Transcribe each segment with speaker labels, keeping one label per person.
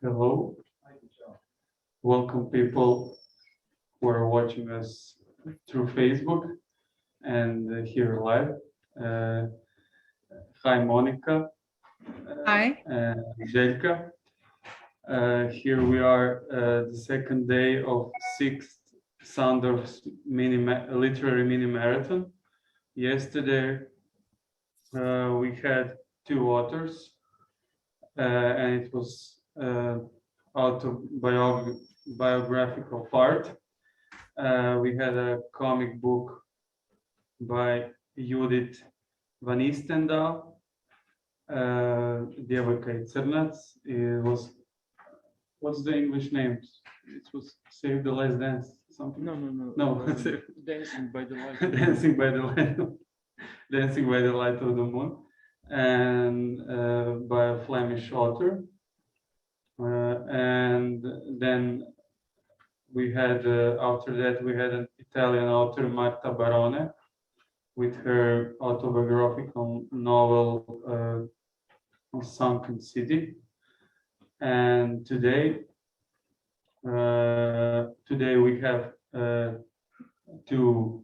Speaker 1: Hello, welcome people who are watching us through Facebook and here live. Hi, Monica.
Speaker 2: Hi.
Speaker 1: Željka. Here we are, the second day of 6th Sandorfov Literary Mini Maraton. Yesterday we had 2 authors, and it was autobiographical part. We had a comic book by Judith Van Istendal, Djevojka I Crnac. It was, what's the English name? It was Save the Last Dance, something. No.
Speaker 3: Dancing by the light.
Speaker 1: Dancing by the light. Dancing by the light of the moon, and by a Flemish author. And then we had, after that, we had an Italian author, Marta Barone, with her autobiographical novel, Sunken City. And today we have two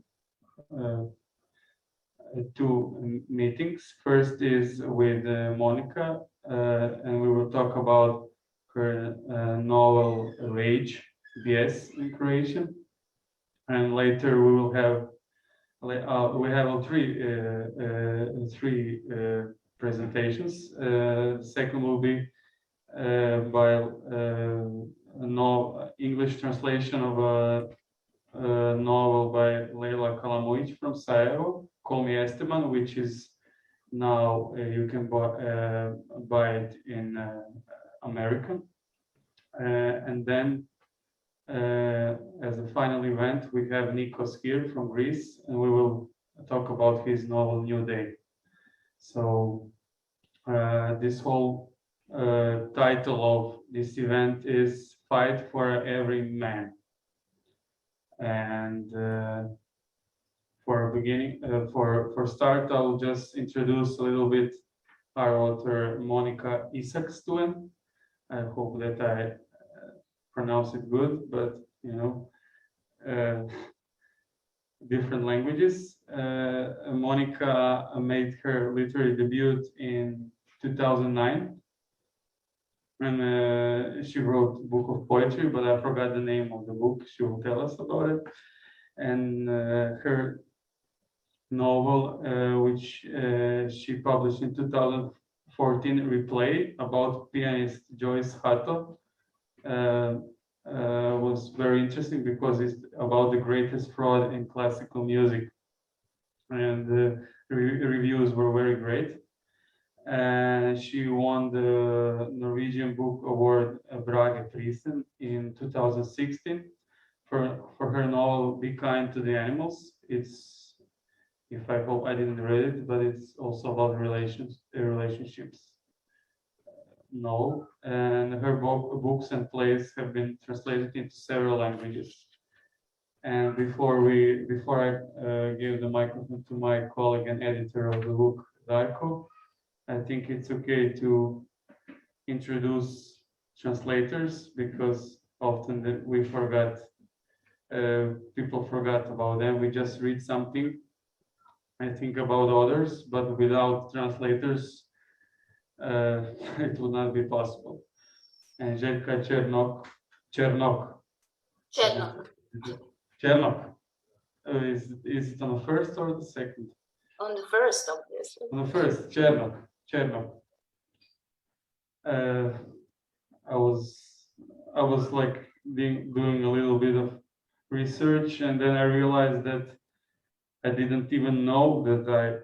Speaker 1: meetings. First is with Monica, and we will talk about her novel Rage, Bijes in Croatian. And later we will have three presentations. The second will be by English translation of a novel by Leila Kalamuic from Sarajevo, Call Me Esteban, which is now you can buy it in American. And then as a final event, we have Nikos here from Greece, and we will talk about his novel New Day. So this whole title of this event is Fight for Every Man. And for start, I'll just introduce a little bit our author, Monice Isakstuen. I hope that I pronounce it good, but you know, different languages. Monica made her literary debut in 2009, and she wrote a book of poetry, but I forgot the name of the book. She will tell us about it. And her novel, which she published in 2014, Replay, about pianist Joyce Hatto, was very interesting because it's about the greatest fraud in classical music, and the reviews were very great. And she won the Norwegian Book Award Brage Prisen in 2016 for her novel Be Kind to the Animals. It's, if I hope I didn't read it, but it's also about relationships. No, and her books and plays have been translated into several languages. And before I give the microphone to my colleague and editor of the book, Darko, I think it's okay to introduce translators, because often we forgot, people forgot about them. We just read something and think about others, but without translators, it would not be possible. And Željka Chernok. Is it on the first or the second?
Speaker 4: On the first, obviously.
Speaker 1: On the first, Chernok. I was like doing a little bit of research, and then I realized that I didn't even know that I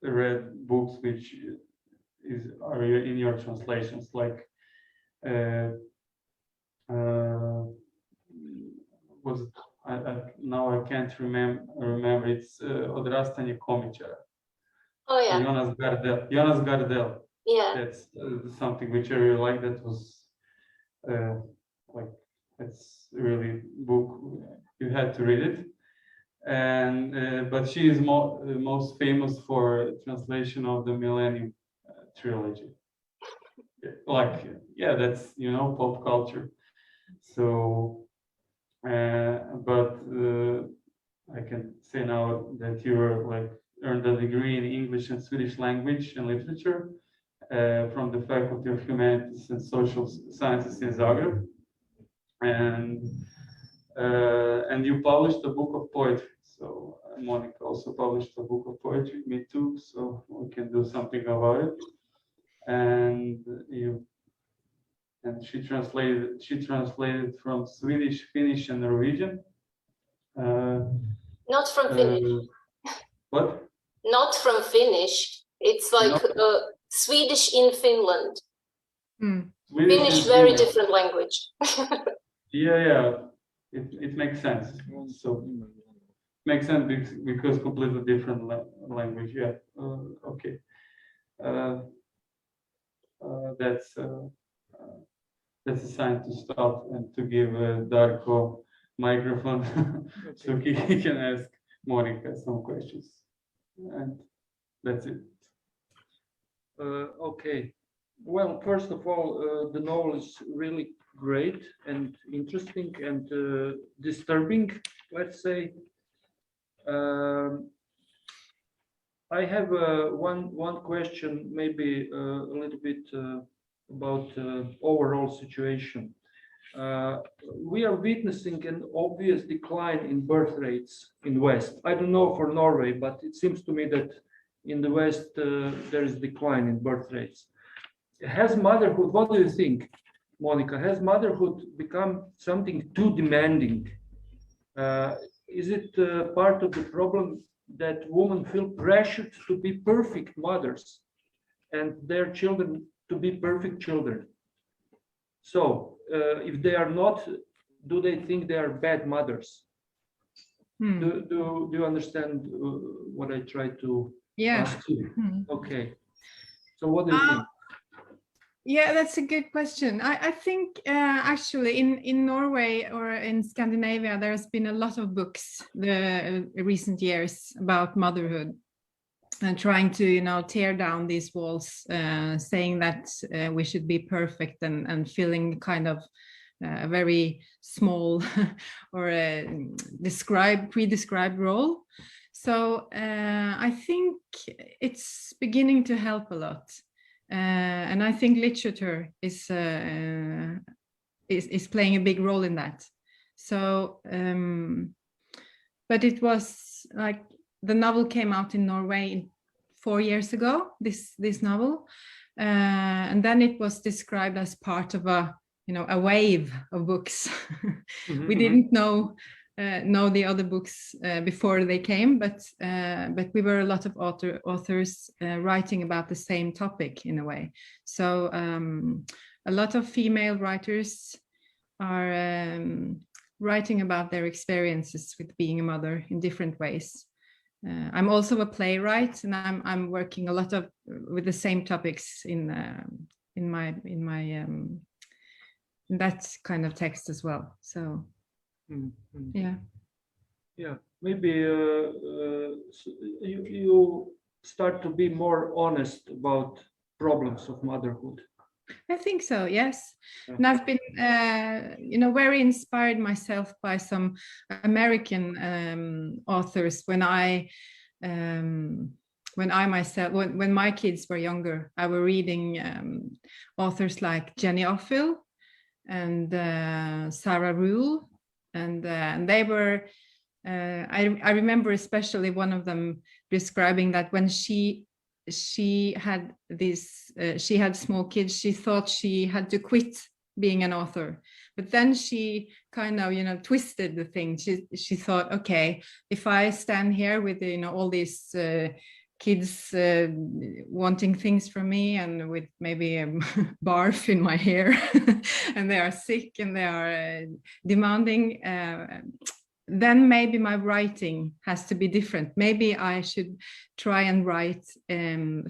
Speaker 1: read books which are in your translations, like was it, now I can't remember. It's Odrastanje komičara.
Speaker 4: Oh yeah.
Speaker 1: Jonas Gardel.
Speaker 4: Yeah.
Speaker 1: That's something which I really like. That was like, it's really book, you had to read it. And but she is most famous for translation of the Millennium trilogy. like, yeah, that's, pop culture. So, but I can say now that you're like earned a degree in English and Swedish language and literature from the Faculty of Humanities and Social Sciences in Zagreb, and you published a book of poetry. So Monica also published a book of poetry, me too. So we can do something about it. And she translated from Swedish, Finnish, and Norwegian.
Speaker 4: Not from Finnish.
Speaker 1: What?
Speaker 4: Not from Finnish. It's like Swedish in Finland. Finnish, very different language.
Speaker 1: Yeah. It makes sense. So makes sense because completely different language. Yeah. Okay. That's a sign to stop and to give Darko microphone so he can ask Monica some questions. And that's it.
Speaker 3: Okay. Well, first of all, the novel is really great and interesting and disturbing, let's say. I have one question, maybe a little bit about overall situation. We are witnessing an obvious decline in birth rates in West. I don't know for Norway, but it seems to me that in the West there is decline in birth rates. Has motherhood, what do you think, Monica, has motherhood become something too demanding? Is it part of the problem that women feel pressured to be perfect mothers and their children to be perfect children? So if they are not, do they think they are bad mothers? Do you understand what I try to ask you? Okay. So what do you think?
Speaker 2: Yeah, that's a good question. I think actually in Norway or in Scandinavia, there's been a lot of books the recent years about motherhood and trying to, tear down these walls, saying that we should be perfect and feeling kind of a very small or a pre-described role. So I think it's beginning to help a lot. And I think literature is playing a big role in that. So, but it was like the novel came out in Norway 4 years ago. This novel, and then it was described as part of a wave of books. We didn't know the other books before they came, but we were a lot of authors writing about the same topic in a way. So a lot of female writers are writing about their experiences with being a mother in different ways. I'm also a playwright, and I'm working a lot with the same topics in that kind of text as well. So.
Speaker 3: Yeah, maybe you start to be more honest about problems of motherhood.
Speaker 2: I think so, yes. And I've been very inspired myself by some American authors when my kids were younger. I was reading authors like Jenny Offill and Sarah Rule. And they were, I remember especially one of them describing that when she had she had small kids, she thought she had to quit being an author. But then she kind of, twisted the thing. She thought, okay, if I stand here with, all these kids wanting things from me and with maybe a barf in my hair and they are sick and they are demanding, then maybe my writing has to be different. Maybe I should try and write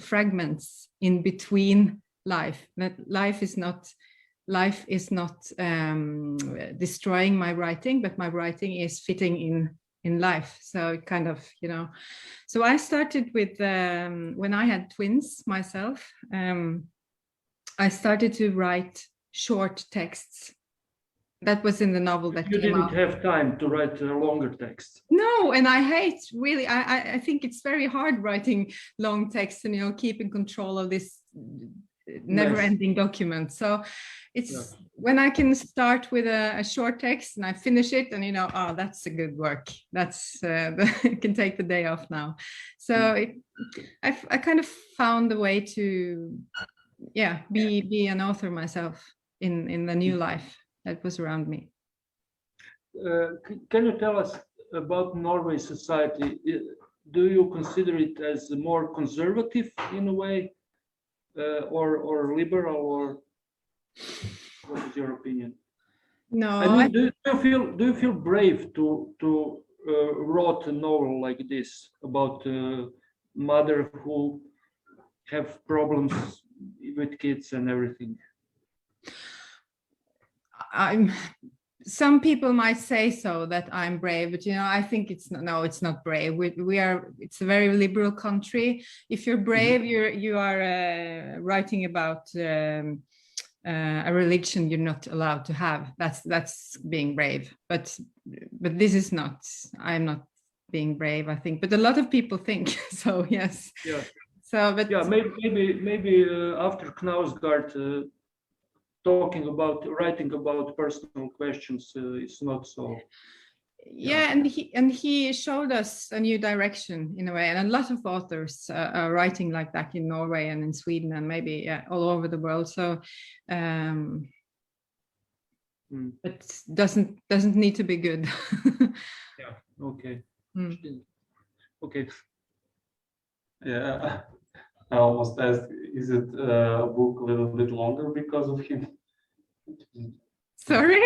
Speaker 2: fragments in between life. That life is not destroying my writing, but my writing is fitting in life. So kind of, so I started with when I had twins myself, I started to write short texts. That was in the novel that
Speaker 3: You
Speaker 2: came
Speaker 3: didn't
Speaker 2: out.
Speaker 3: have time to write a longer text.
Speaker 2: No, and I hate really. I think it's very hard writing long text and keeping control of this never-ending document. So it's when I can start with a short text and I finish it, and oh, that's a good work. That's I can take the day off now. So I kind of found a way to be an author myself in the new life that was around me.
Speaker 3: Can you tell us about Norway society? Do you consider it as more conservative in a way, or liberal, or what is your opinion?
Speaker 2: No,
Speaker 3: I mean, do you feel brave to write a novel like this about mother who have problems with kids and everything?
Speaker 2: Some people might say so, that I'm brave, but I think it's not brave. It's a very liberal country. If you're brave, you are writing about a religion you're not allowed to have. That's being brave. But this is not. I'm not being brave, I think. But a lot of people think so. Yes.
Speaker 3: Yeah.
Speaker 2: So, but
Speaker 3: yeah, maybe after Klaus Guard. Writing about personal questions is not so.
Speaker 2: Yeah, and he showed us a new direction in a way, and a lot of authors are writing like that in Norway and in Sweden and maybe all over the world. So, it doesn't need to be good.
Speaker 3: Yeah. Okay.
Speaker 1: Okay. Yeah. I almost asked, is it a book a little bit longer because of him?
Speaker 2: Sorry?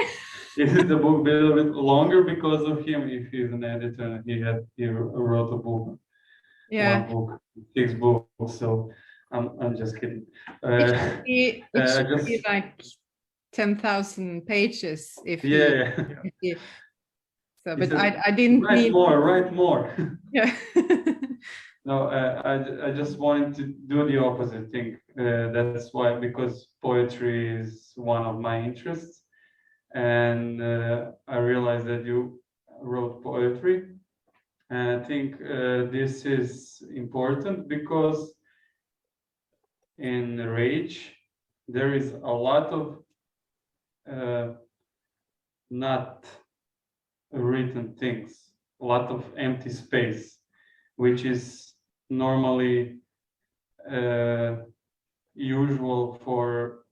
Speaker 1: Is it a book a little bit longer because of him? If he's an editor, he wrote a book, one book, 6 books. So I'm just kidding.
Speaker 2: It should be like 10,000 pages. If so, but I didn't
Speaker 1: write more.
Speaker 2: Yeah.
Speaker 1: No, I just wanted to do the opposite thing. That's why, because poetry is one of my interests, and I realized that you wrote poetry. And I think this is important because in Rage there is a lot of not written things, a lot of empty space, which is normally usual for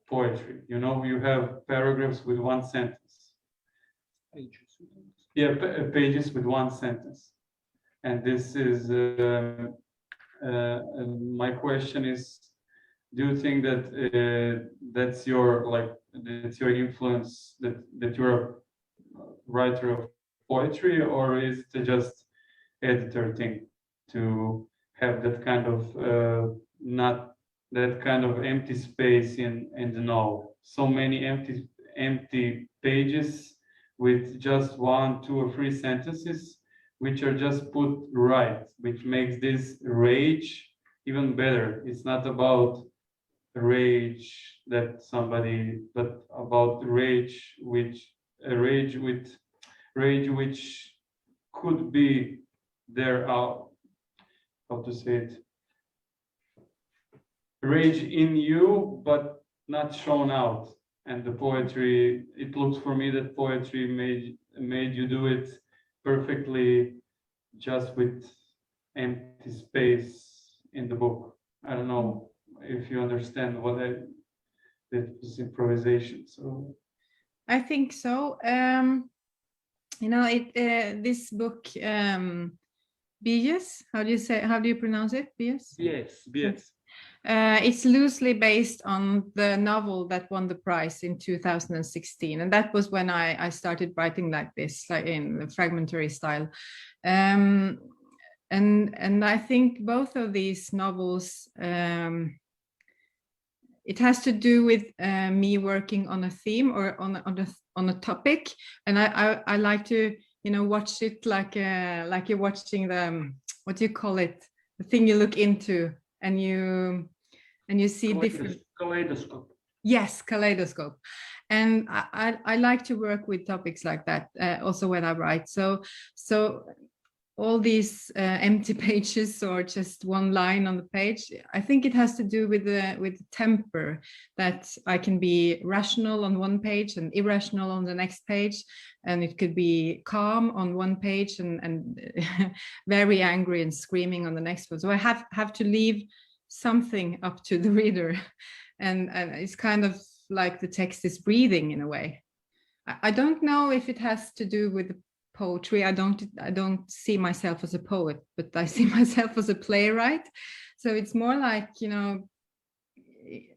Speaker 1: poetry. You have paragraphs with one sentence. Pages. Yeah, pages with one sentence. And this is my question is: do you think that that's your influence, that you're a writer of poetry, or is it just editor thing to have that kind of not that kind of empty space in the novel? So many empty pages with just 1, 2, or 3 sentences, which are just put right, which makes this Rage even better. It's not about rage that somebody, but about rage which could be there. How to say it? Rage in you, but not shown out. And the poetry, it looks for me that poetry made you do it perfectly, just with empty space in the book. I don't know if you understand what that was improvisation. So
Speaker 2: I think so. This book, Bijes, how do you pronounce it? Bijes?
Speaker 3: Yes.
Speaker 2: It's loosely based on the novel that won the prize in 2016, and that was when I started writing like this, like in the fragmentary style. And I think both of these novels, it has to do with me working on a theme or on a topic, and I like to watch it like you're watching the what do you call it, the thing you look into, and you see different
Speaker 3: Kaleidoscope.
Speaker 2: Yes, kaleidoscope. And I like to work with topics like that also when I write. So all these empty pages or just one line on the page, I think it has to do with the temper, that I can be rational on one page and irrational on the next page, and it could be calm on one page and very angry and screaming on the next one. So I have to leave something up to the reader, and it's kind of like the text is breathing in a way. I don't know if it has to do with the poetry. I don't see myself as a poet, but I see myself as a playwright. So it's more like, you know,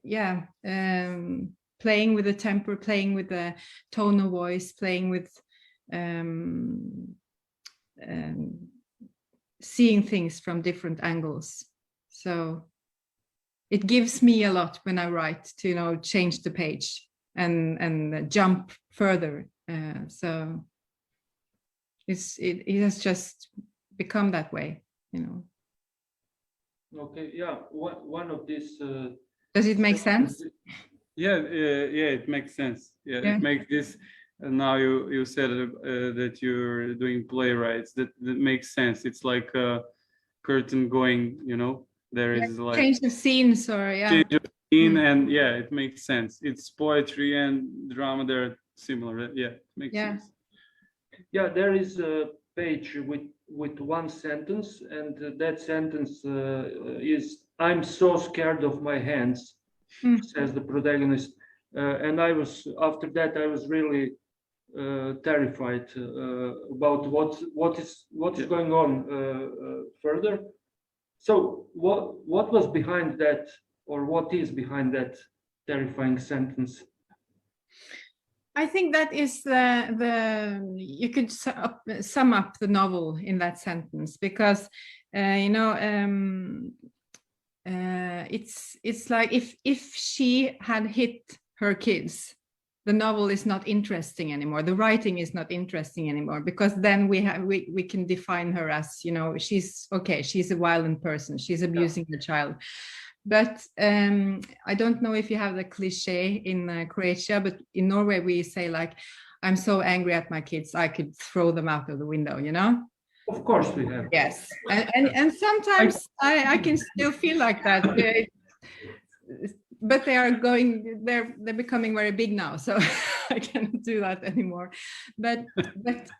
Speaker 2: yeah, playing with the temper, playing with the tone of voice, playing with seeing things from different angles. So it gives me a lot when I write to, you know, change the page and jump further. So it has just become that way, you know.
Speaker 3: Okay, yeah. One of these.
Speaker 2: Does it make sense?
Speaker 1: Yeah, it makes sense. Yeah,
Speaker 2: Yeah.
Speaker 1: it makes this. Now you said that you're doing playwrights. That makes sense. It's like a curtain going. You know, there is like
Speaker 2: change of scenes or
Speaker 1: change of scene, and yeah, it makes sense. It's poetry and drama. They're similar. Yeah, it makes sense.
Speaker 3: Yeah, there is a page with one sentence, and that sentence is, "I'm so scared of my hands," says the protagonist. And I was, after that, I was really terrified about what is going on further. So what was behind that, or what is behind that terrifying sentence?
Speaker 2: I think that is you could sum up the novel in that sentence, because you know, it's like if she had hit her kids, the novel is not interesting anymore. The writing is not interesting anymore, because then we can define her as, you know, she's a violent person, she's abusing the child. But I don't know if you have the cliche in Croatia, but in Norway we say like, "I'm so angry at my kids, I could throw them out of the window," you know?
Speaker 3: Of course we have.
Speaker 2: Yes, and sometimes I can still feel like that. But they're becoming very big now, so I cannot do that anymore. But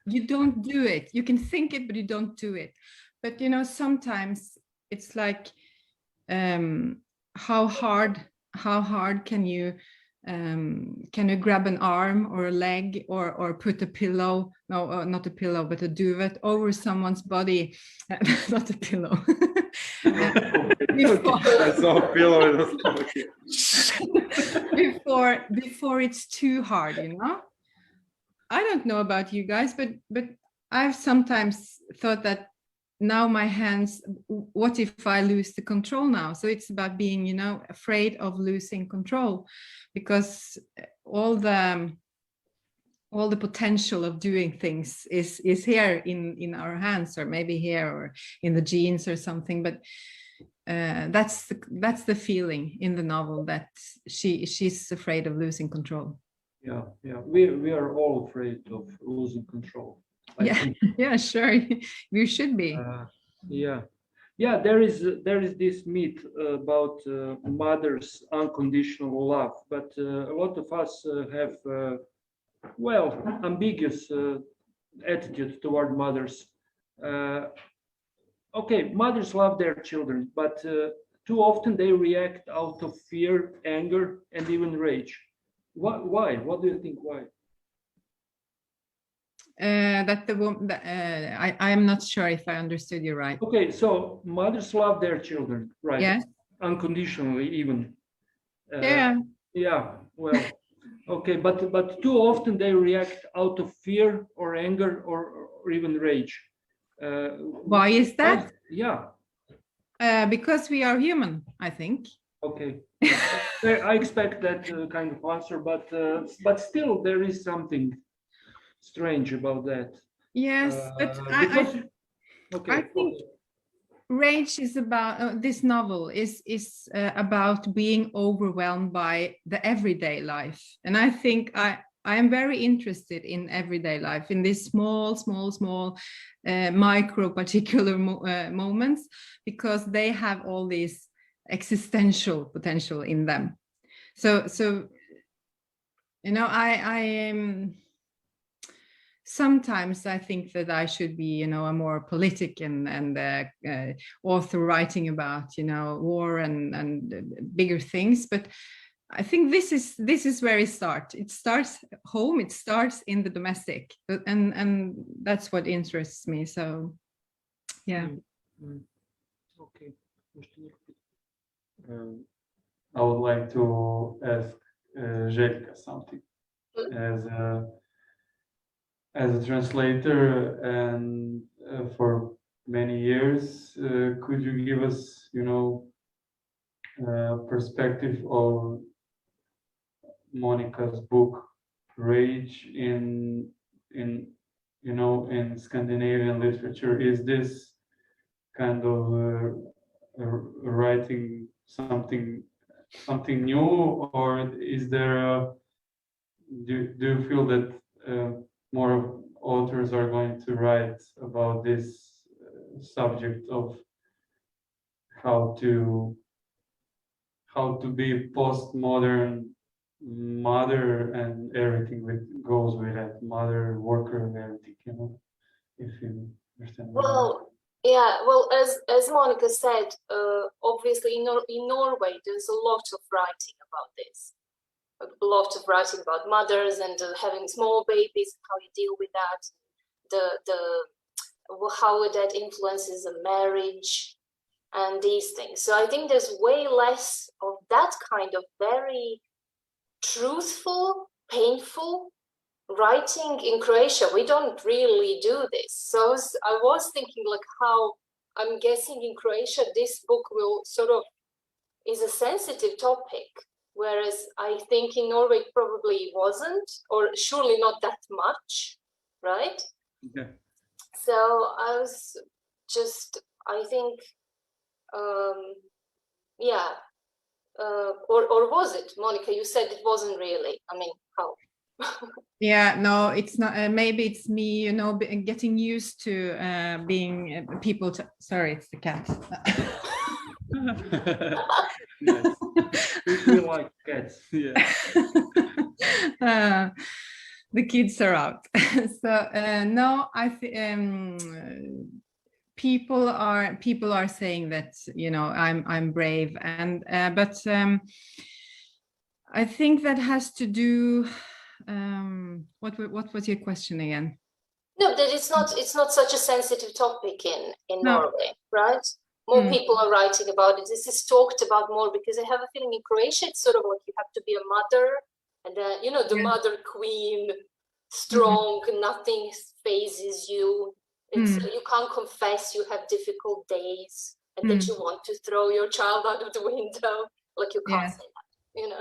Speaker 2: you don't do it. You can think it, but you don't do it. But you know, sometimes it's like, how hard can you grab an arm or a leg or put a pillow, no, not a pillow, but a duvet over someone's body, not a pillow. Before it's too hard, you know. I don't know about you guys, but I've sometimes thought that now my hands, what if I lose the control now? So it's about being, you know, afraid of losing control, because all the potential of doing things is here in our hands, or maybe here or in the genes or something. But that's the feeling in the novel, that she's afraid of losing control.
Speaker 3: Yeah, we are all afraid of losing control.
Speaker 2: Yeah, sure. You should be.
Speaker 3: Yeah. There is this myth about mother's unconditional love, but a lot of us have ambiguous attitude toward mothers. Okay, mothers love their children, but too often they react out of fear, anger, and even rage. Why? What do you think? Why?
Speaker 2: That the woman, I am not sure if I understood you right.
Speaker 3: Okay, so mothers love their children, right?
Speaker 2: Yes.
Speaker 3: Unconditionally, even.
Speaker 2: Yeah.
Speaker 3: Yeah. Well, okay, but too often they react out of fear or anger or even rage.
Speaker 2: Why is that?
Speaker 3: Yeah.
Speaker 2: Because we are human, I think.
Speaker 3: Okay. I expect that kind of answer, but still there is something strange about that.
Speaker 2: Yes, but I think Rage is about this novel is about being overwhelmed by the everyday life, and I think I am very interested in everyday life, in these small micro particular moments, because they have all these existential potential in them. So you know, I am. Sometimes I think that I should be, you know, a more politic and author writing about, you know, war and bigger things. But I think this is where it starts. It starts home. It starts in the domestic, and that's what interests me. So, yeah.
Speaker 3: Okay.
Speaker 1: I would like to ask Željka something. As a translator and for many years, could you give us, you know, perspective of Monica's book Rage in you know, in Scandinavian literature? Is this kind of writing something new, or is there do you feel that more authors are going to write about this subject of how to be postmodern mother and everything that goes with that, mother, worker, and everything, you know, if you understand.
Speaker 4: Well, yeah, well, as Monica said, obviously in Norway there's a lot of writing about this. A lot of writing about mothers and having small babies, how you deal with that, how that influences a marriage and these things. So I think there's way less of that kind of very truthful, painful writing in Croatia. We don't really do this. So I was thinking, like, how I'm guessing in Croatia this book will sort of is a sensitive topic. Whereas I think in Norway probably wasn't, or surely not that much, right?
Speaker 1: Yeah.
Speaker 4: So I was just, I think, yeah. Or was it, Monica? You said it wasn't really. I mean, how?
Speaker 2: Yeah, no, it's not. Maybe it's me, you know, getting used to being people. Sorry, it's the cat.
Speaker 3: Yes. We like cats. Yeah.
Speaker 2: The kids are out. So no, people are saying that, you know, I'm brave, and but I think that has to do. What was your question again?
Speaker 4: No, that it's not such a sensitive topic in
Speaker 2: No.
Speaker 4: Norway, right? More people are writing about it. This is talked about more because I have a feeling in Croatia it's sort of like you have to be a mother, and then, you know, the mother queen, strong, nothing phases you. It's you can't confess you have difficult days and that you want to throw your child out of the window. Like, you can't say that, you know.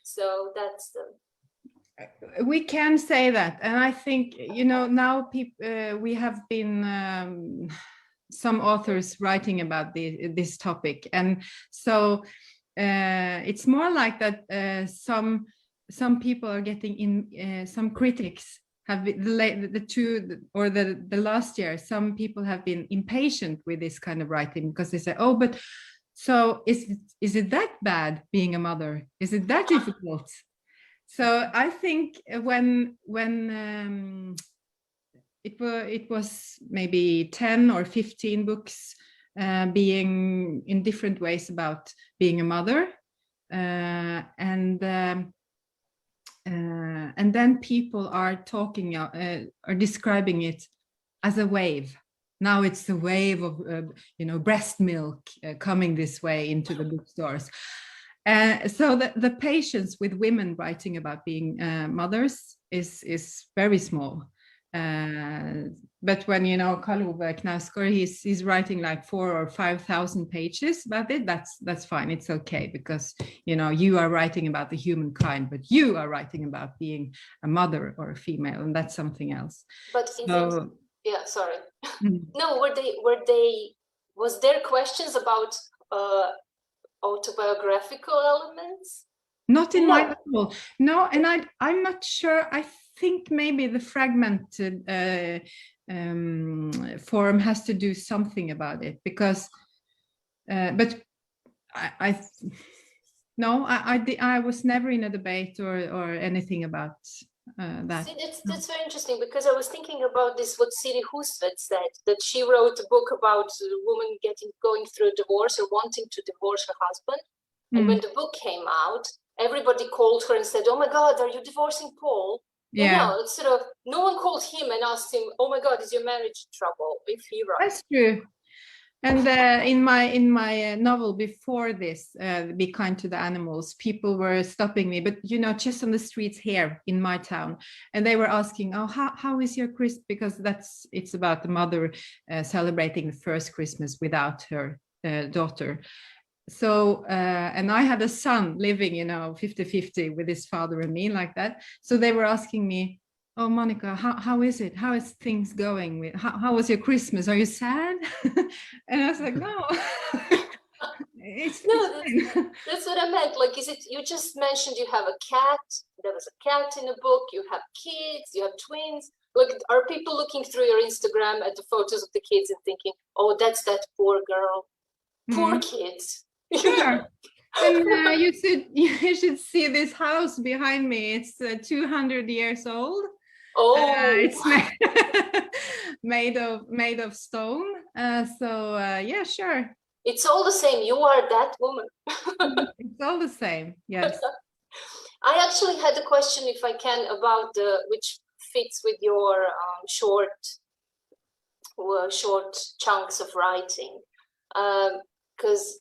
Speaker 4: So that's the.
Speaker 2: We can say that, and I think, you know, now we have been some authors writing about this topic, and so it's more like that. Some people are getting in. Some critics have been, the last year. Some people have been impatient with this kind of writing because they say, "Oh, but so is it that bad being a mother? Is it that difficult?" So I think when it was maybe 10 or 15 books being in different ways about being a mother, and then people are talking are describing it as a wave. Now it's the wave of you know, breast milk coming this way into the bookstores. So the patience with women writing about being mothers is very small. But when, you know, Karl-Ove Knausgård, he's writing like 4,000 or 5,000 pages about it, that's fine. It's okay, because, you know, you are writing about the humankind, but you are writing about being a mother or a female, and that's something else.
Speaker 4: But
Speaker 2: so,
Speaker 4: yeah, sorry. No, were they was there questions about autobiographical elements?
Speaker 2: Not in
Speaker 4: No.
Speaker 2: my novel. No, and I'm not sure. I think maybe the fragmented form has to do something about it, because but I was never in a debate or anything about that.
Speaker 4: See, that's very interesting, because I was thinking about this, what Siri Hustvedt said, that she wrote a book about a woman going through a divorce or wanting to divorce her husband. And when the book came out, everybody called her and said, "Oh my God, are you divorcing Paul?"
Speaker 2: Yeah,
Speaker 4: No, it's sort of, no one called him and asked him, "Oh my God, is your marriage in trouble?" If he wrote.
Speaker 2: that's true. And in my novel before this, Be Kind to the Animals, people were stopping me, but just on the streets here in my town, and they were asking, "Oh, how is your Christmas?" Because it's about the mother celebrating the first Christmas without her daughter. So and I had a son living 50-50 with his father and me, like that. So they were asking me, "Oh, Monica, how is it? How is things going? How was your Christmas? Are you sad?" And I was like, "No." it's fine.
Speaker 4: That's what I meant. Like, is it, you just mentioned you have a cat, there was a cat in the book, you have kids, you have twins. Like, are people looking through your Instagram at the photos of the kids and thinking, "Oh, that's that poor girl, poor kids"?
Speaker 2: Sure. And you should see this house behind me. It's 200 years old.
Speaker 4: Oh,
Speaker 2: it's made of stone. So yeah, sure.
Speaker 4: it's all the same. You are that woman.
Speaker 2: It's all the same. Yes.
Speaker 4: I actually had a question, if I can, about which fits with your short chunks of writing, because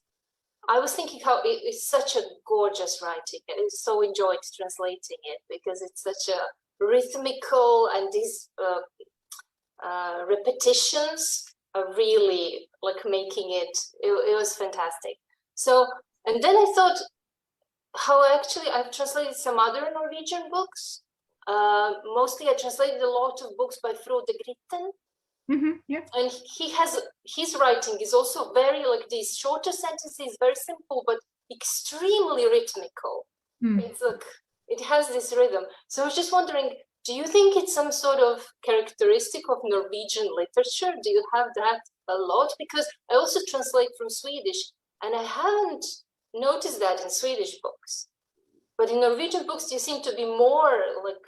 Speaker 4: I was thinking how it's such a gorgeous writing. I so enjoyed translating it, because it's such a rhythmical, and these repetitions are really like making it was fantastic. So, and then I thought how actually I've translated some other Norwegian books. Mostly I translated a lot of books by Frode Gritten.
Speaker 2: Yeah.
Speaker 4: And his writing is also very like these shorter sentences, very simple, but extremely rhythmical. It's like, it has this rhythm. So I was just wondering, do you think it's some sort of characteristic of Norwegian literature? Do you have that a lot? Because I also translate from Swedish, and I haven't noticed that in Swedish books. But in Norwegian books, you seem to be more like,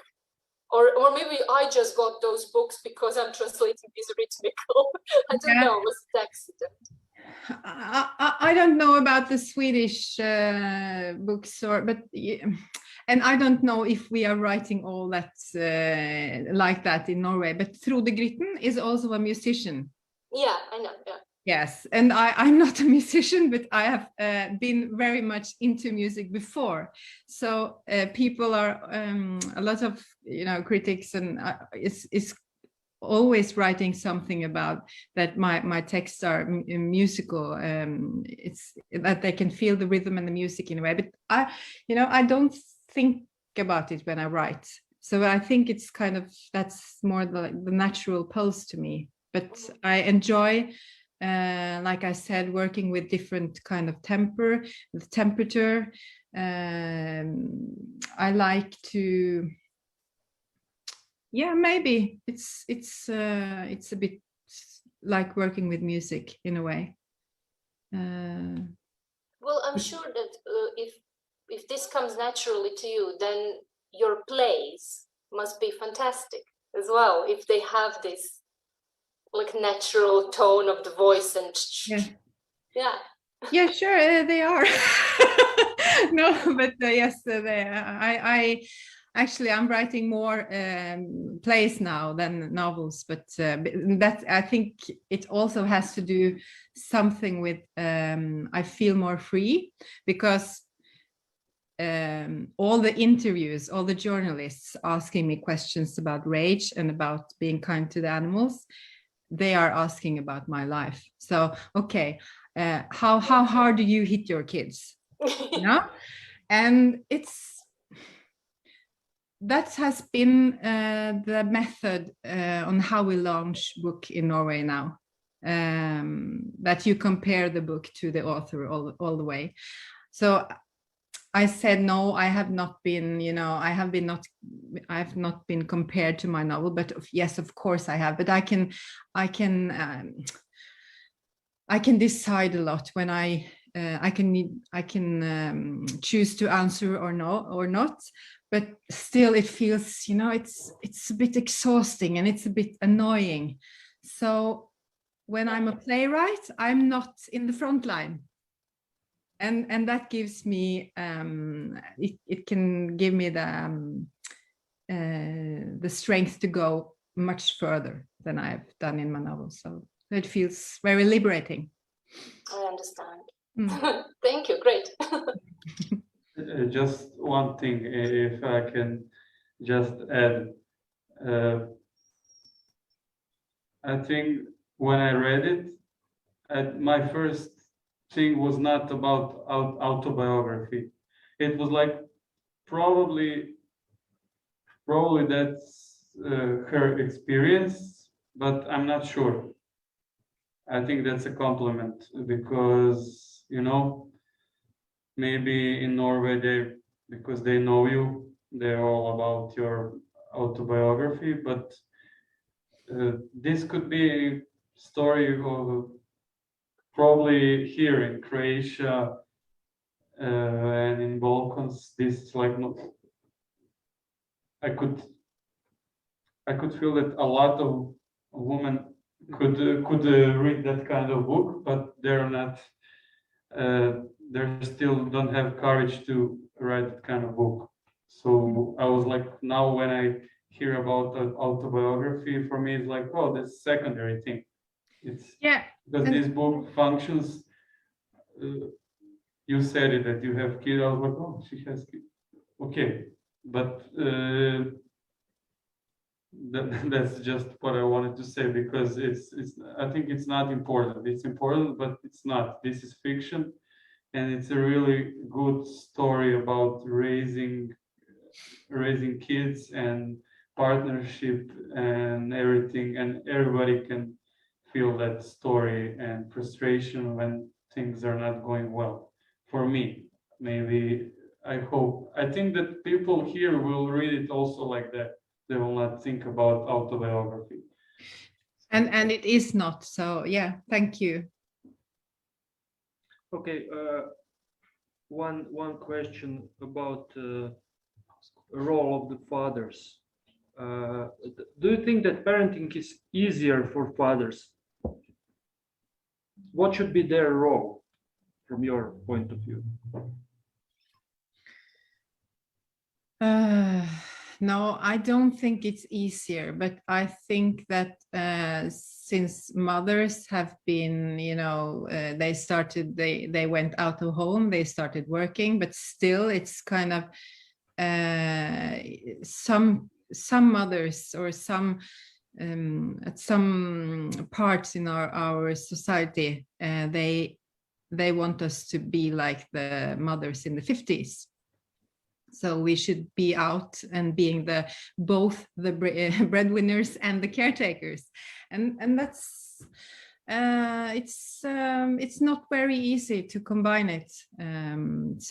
Speaker 4: or maybe I just got those books because I'm translating these rhythmical. I don't know, it was an accident.
Speaker 2: I don't know about the Swedish books, and I don't know if we are writing all that like that in Norway. But Frode Gritten is also a musician.
Speaker 4: Yeah, I know. Yeah.
Speaker 2: Yes, and I'm not a musician, but I have been very much into music before. So people are a lot of critics, and is always writing something about that. My texts are musical. It's that they can feel the rhythm and the music in a way. But I don't think about it when I write. So I think it's kind of, that's more the natural pulse to me. But I enjoy. Like I said, working with different kind of temperature. I like to, maybe it's a bit like working with music in a way.
Speaker 4: Well, I'm sure that if this comes naturally to you, then your plays must be fantastic as well, if they have this like natural tone of the voice and
Speaker 2: yeah, sure, they are. No, but yes, I actually I'm writing more plays now than novels, but that I think it also has to do something with I feel more free, because all the interviews, all the journalists asking me questions about rage and about being kind to the animals, they are asking about my life. So, okay, how hard do you hit your kids? And that has been the method on how we launch book in Norway now. that you compare the book to the author all the way. So I said, no, I have not been, I have not been compared to my novel, but yes, of course I have. But I can decide a lot when I can choose to answer or not. But still, it feels, it's a bit exhausting and it's a bit annoying. So when I'm a playwright, I'm not in the front line. And that gives me, it can give me the strength to go much further than I've done in my novel. So it feels very liberating.
Speaker 4: I understand. Thank you. Great.
Speaker 1: Just one thing, if I can just add. I think when I read it, my first thing was not about autobiography. It was like probably that's her experience, but I'm not sure. I think that's a compliment because, maybe in Norway, because they know you, they're all about your autobiography, but this could be a story of probably here in Croatia and in Balkans. This like not. I could feel that a lot of women could read that kind of book, but they're not. They still don't have courage to write that kind of book. So I was like, now when I hear about autobiography, for me it's like, oh, that's secondary thing. It's because this book functions. You said it that you have kids. I was like, oh, she has kids. Okay, but that's just what I wanted to say, because it's. I think it's not important. It's important, but it's not. This is fiction, and it's a really good story about raising kids and partnership and everything, and everybody can feel that story and frustration when things are not going well. For me, maybe, I think that people here will read it also like that. They will not think about autobiography.
Speaker 2: And it is not. So yeah, thank you.
Speaker 3: Okay, one question about the role of the fathers. Do you think that parenting is easier for fathers? What should be their role from your point of view?
Speaker 2: No, I don't think it's easier, but I think that since mothers have been, they went out of home, they started working, but still it's kind of some mothers or some at some parts in our society, they want us to be like the mothers in the 50s. So we should be out and being both the breadwinners and the caretakers, and that's it's not very easy to combine it. And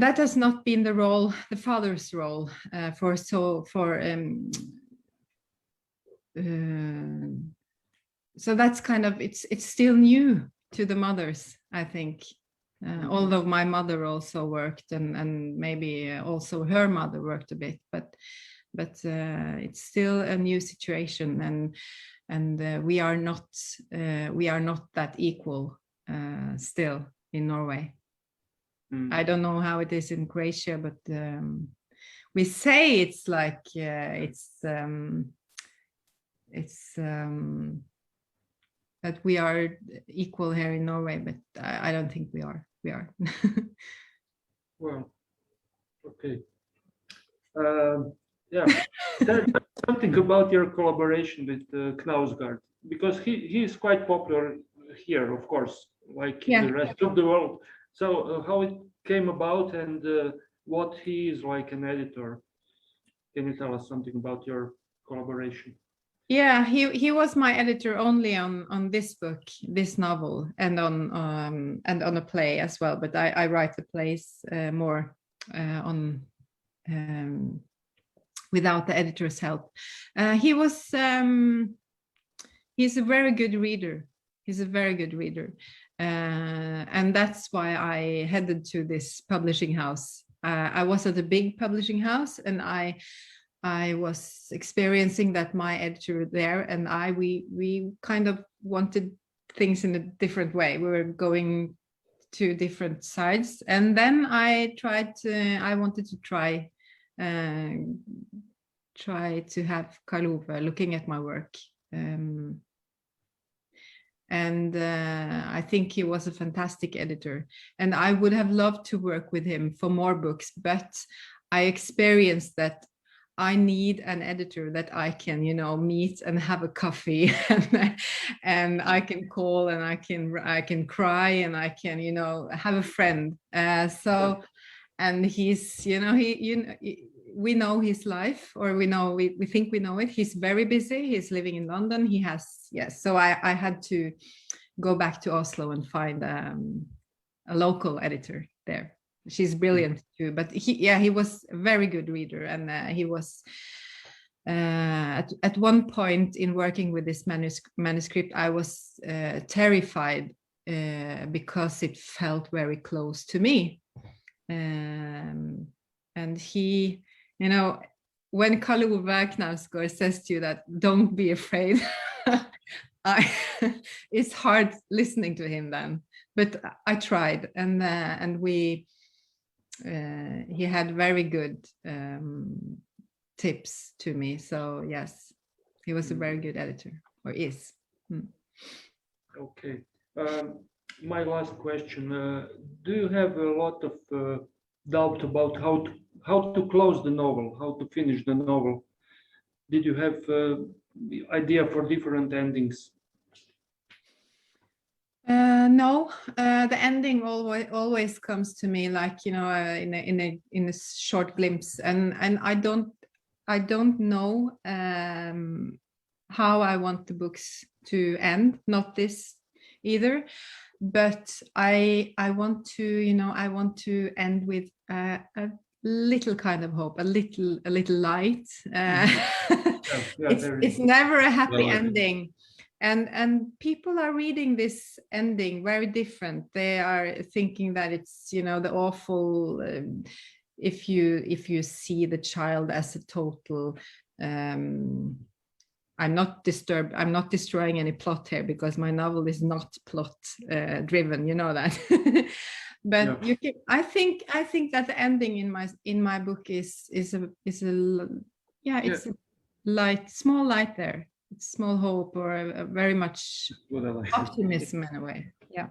Speaker 2: that has not been the father's role so that's kind of it's still new to the mothers, I think. Although my mother also worked, and maybe also her mother worked a bit, but it's still a new situation, and we are not that equal still in Norway. I don't know how it is in Croatia, but we say it's like that we are equal here in Norway, but I don't think we are.
Speaker 3: Well, okay. Yeah, there's something about your collaboration with Klaus Guard, because he is quite popular here, of course, like in the rest of the world. So how it came about, and what he is like an editor. Can you tell us something about your collaboration?
Speaker 2: Yeah, he was my editor only on this book, this novel, and on a play as well. But I write the plays more on without the editor's help. He's a very good reader. He's a very good reader, and that's why I headed to this publishing house. I was at a big publishing house, and I was experiencing that my editor there and we kind of wanted things in a different way. We were going to different sides, and then I wanted to try to have Karl Ove looking at my work, and I think he was a fantastic editor, and I would have loved to work with him for more books, but I experienced that I need an editor that I can, meet and have a coffee, and I can call, and I can cry, and I can, have a friend. And he's, we know his life, or we think we know it. He's very busy. He's living in London. He has, yes. So I had to go back to Oslo and find a local editor there. She's brilliant too, but he was a very good reader, and he was at one point in working with this manuscript, I was terrified because it felt very close to me, and he, when Karl Ove Knausgård says to you that don't be afraid, it's hard listening to him then, but I tried, and we. He had very good tips to me. So yes, he was a very good editor, or is.
Speaker 3: Okay. My last question. Do you have a lot of doubt about how to close the novel, how to finish the novel? Did you have idea for different endings?
Speaker 2: No, the ending always comes to me like, in a short glimpse, and I don't know how I want the books to end, not this either, but I want to end with a little kind of hope, a little light. It's never a happy ending. And people are reading this ending very different. They are thinking that it's, the awful, if you see the child as a total, I'm not destroying any plot here, because my novel is not plot driven, that. But yeah. I think that the ending in my book is a light, small light there. It's small hope, or a very much optimism in a way. Yeah.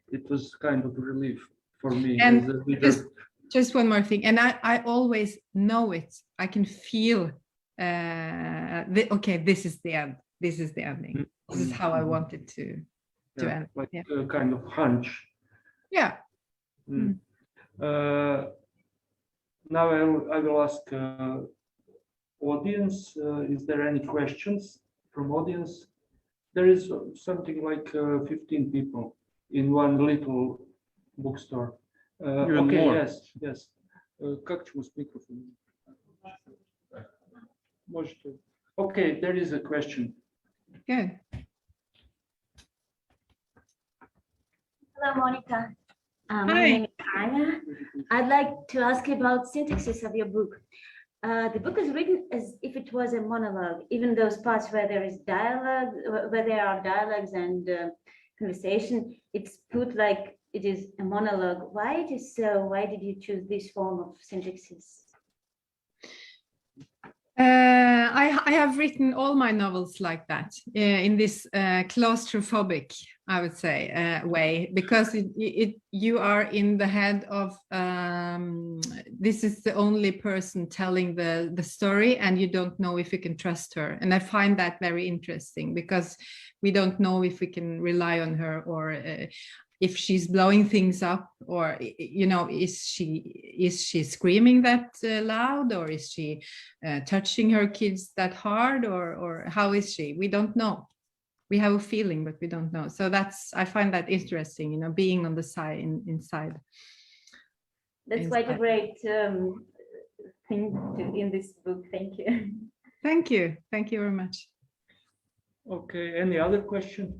Speaker 3: It was kind of relief for me.
Speaker 2: And just one more thing, and I always know it. I can feel. Okay, this is the end. This is the ending. This is how I want it to end.
Speaker 3: Like a kind of hunch.
Speaker 2: Yeah.
Speaker 3: Now I will ask. Audience, is there any questions from audience? There is something like 15 people in one little bookstore. Okay, more. Yes. Как чему с микрофоном? Можете. Okay, there is a question.
Speaker 2: Good.
Speaker 5: Hello, Monica.
Speaker 2: Hi.
Speaker 5: My name is Anya. I'd like to ask you about syntaxis of your book. The book is written as if it was a monologue, even those parts where there is dialogue, where there are dialogues and conversation, it's put like it is a monologue. Why it is so? Why did you choose this form of syntaxis?
Speaker 2: I have written all my novels like that, in this claustrophobic, I would say, way, because you are in the head of, this is the only person telling the story, and you don't know if you can trust her. And I find that very interesting, because we don't know if we can rely on her, or if she's blowing things up, or you know, is she screaming that loud, or is she touching her kids that hard, or how is she? We don't know. We have a feeling, but we don't know. So I find that interesting, you know, being on the side inside.
Speaker 5: That's quite a great thing in this book. Thank you.
Speaker 2: Thank you very much.
Speaker 3: Okay, any other question?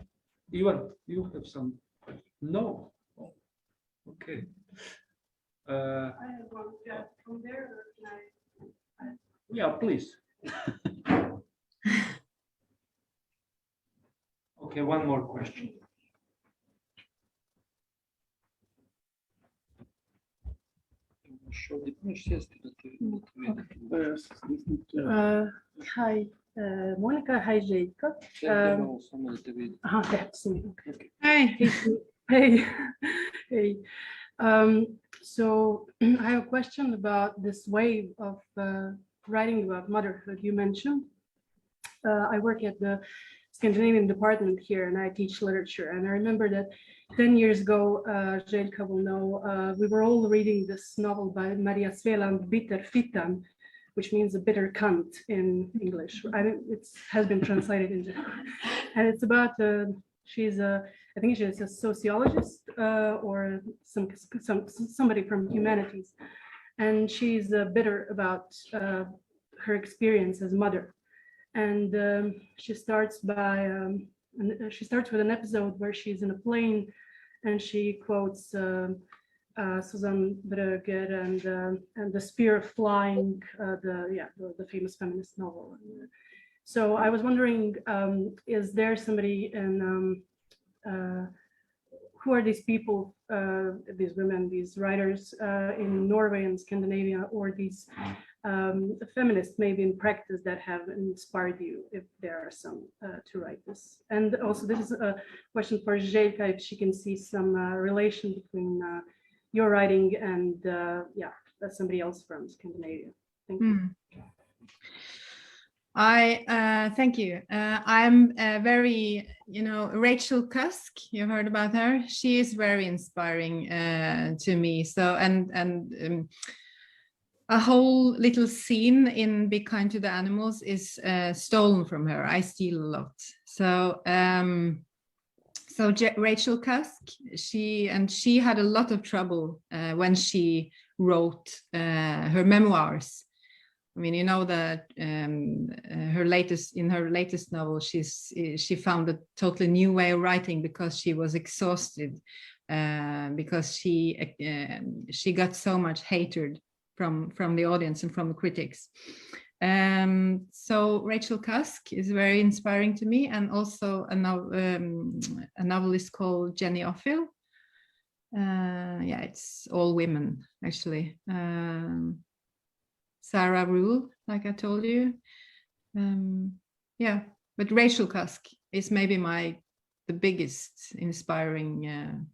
Speaker 3: Ivan, you have some? No. Oh, okay.
Speaker 6: I have one. Yeah, from there, or can I?
Speaker 3: Yeah, please. Okay, one more question.
Speaker 6: Hi, Monica. Hi, Željko. That's me. Okay.
Speaker 2: Hi.
Speaker 6: Hey. Hey. So I have a question about this way of writing about motherhood you mentioned. I work at the Scandinavian department here, and I teach literature. And I remember that 10 years ago, Željko will know, we were all reading this novel by Maria Sveland, Bitter Fittan, which means a bitter cunt in English. It has been translated into, and it's about I think she's a sociologist or somebody from humanities, and she's bitter about her experience as a mother. And she starts with an episode where she's in a plane, and she quotes Susan Brøgger and The Spear of Flying, the famous feminist novel. So I was wondering, is there somebody in who are these people, these women, these writers in Norway and Scandinavia, or these feminists maybe in practice that have inspired you, if there are some, to write this? And also, this is a question for Željka, if she can see some relation between your writing and somebody else from Scandinavia. Thank you.
Speaker 2: Thank you. I'm very, Rachel Kusk, you heard about her. She is very inspiring to me. So, and a whole little scene in Be Kind to the Animals is stolen from her. I steal a lot. So, Rachel Kusk, she had a lot of trouble when she wrote her memoirs. I mean, you know that her latest novel, she found a totally new way of writing because she was exhausted, because she got so much hatred from the audience and from the critics. So Rachel Kusk is very inspiring to me, and also a novelist called Jenny Offill. It's all women actually. Sarah Rule, like I told you. But Rachel Kusk is maybe the biggest inspiring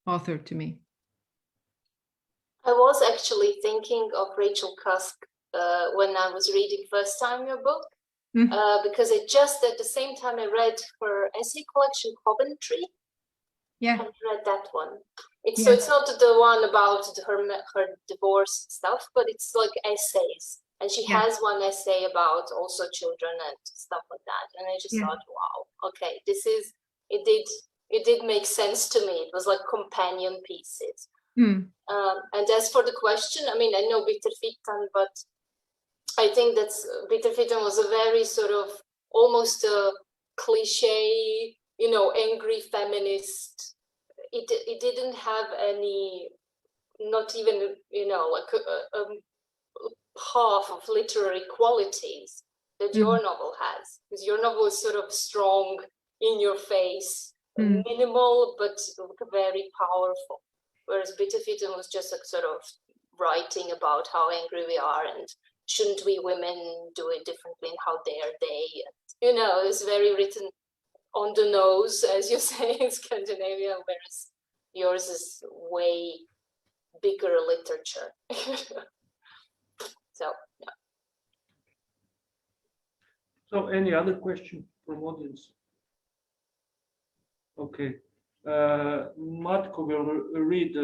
Speaker 2: author to me.
Speaker 4: I was actually thinking of Rachel Kusk when I was reading first time your book, because it just at the same time I read her essay collection Coventry.
Speaker 2: Yeah,
Speaker 4: I read that one. So it's not the one about her divorce stuff, but it's like essays, and she has one essay about also children and stuff like that. And I just thought, wow, okay, it did make sense to me. It was like companion pieces. And as for the question, I mean, I know Bitter Fittan, but I think that Bitter Fittan was a very sort of almost a cliche, angry feminist. It didn't have any, not even, like a half of literary qualities that your novel has. Because your novel is sort of strong, in your face, minimal, but very powerful. Whereas Bitter Fittan was just like sort of writing about how angry we are and shouldn't we women do it differently and how dare they. And, it's very written on the nose, as you say, in Scandinavia, whereas yours is way bigger literature.
Speaker 3: So any other question from audience? Okay. Matko will read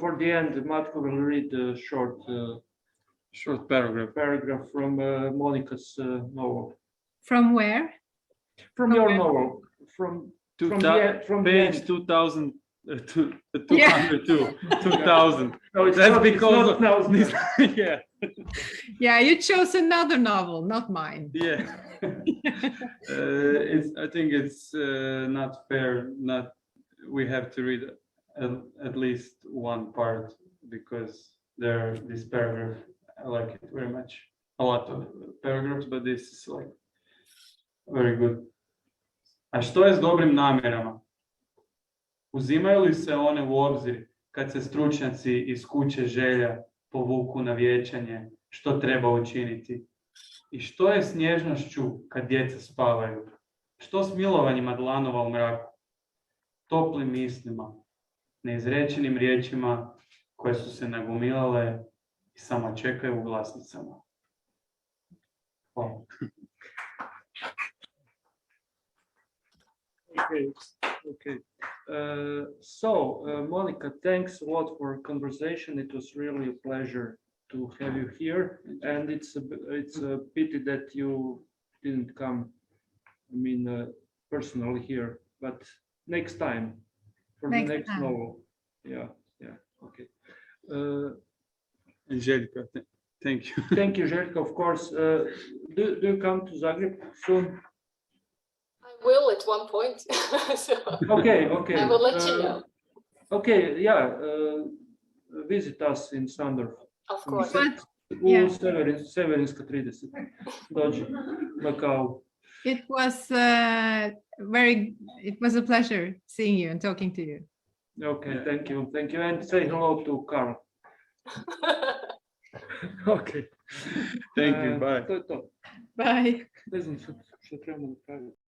Speaker 3: for the end. Matko will read a
Speaker 1: Short paragraph
Speaker 3: from Monica's novel.
Speaker 2: From where?
Speaker 3: From your novel. From the
Speaker 1: page
Speaker 3: end.
Speaker 1: 2000. 202.
Speaker 2: Yeah.
Speaker 1: 2000.
Speaker 3: No, it's
Speaker 1: That's
Speaker 3: not,
Speaker 1: because
Speaker 3: it's not now.
Speaker 1: yeah.
Speaker 2: Yeah, you chose another novel, not mine.
Speaker 1: Yeah. I think it's not fair. We have to read at least one part because this paragraph. I like it very much. A lot of paragraphs, but this is like very good. A što je s dobrim namjerama? Uzimaju li se one u obzir kad se stručnjaci iz kuće želja povuku na vijećanje što treba učiniti? I što je s nježnošću kad djeca spavaju? Što s milovanjima dlanova u mraku? Toplim mislima, neizrečenim riječima koje su se nagomilale i samo čekaju u glasnicama. Hvala.
Speaker 3: Okay. Monica, thanks a lot for conversation. It was really a pleasure to have you here, and it's a pity that you didn't come. I mean, personally here, but next time for the next novel. Yeah. Okay.
Speaker 1: Željko, thank you.
Speaker 3: Thank you, Željko. Of course. Do you come to Zagreb soon?
Speaker 4: I will at one point. So
Speaker 3: Okay.
Speaker 4: I will let you know.
Speaker 3: Okay, yeah. Visit us in Sandorf.
Speaker 4: Of course.
Speaker 2: Yeah.
Speaker 3: Severinska 30. Dođi na kavu.
Speaker 2: It was it was a pleasure seeing you and talking to you.
Speaker 3: Okay, thank you. And say hello to Carl. Okay.
Speaker 1: Thank you, bye.
Speaker 3: To je to.
Speaker 2: Bye.
Speaker 3: Ne znam što trebamo napraviti.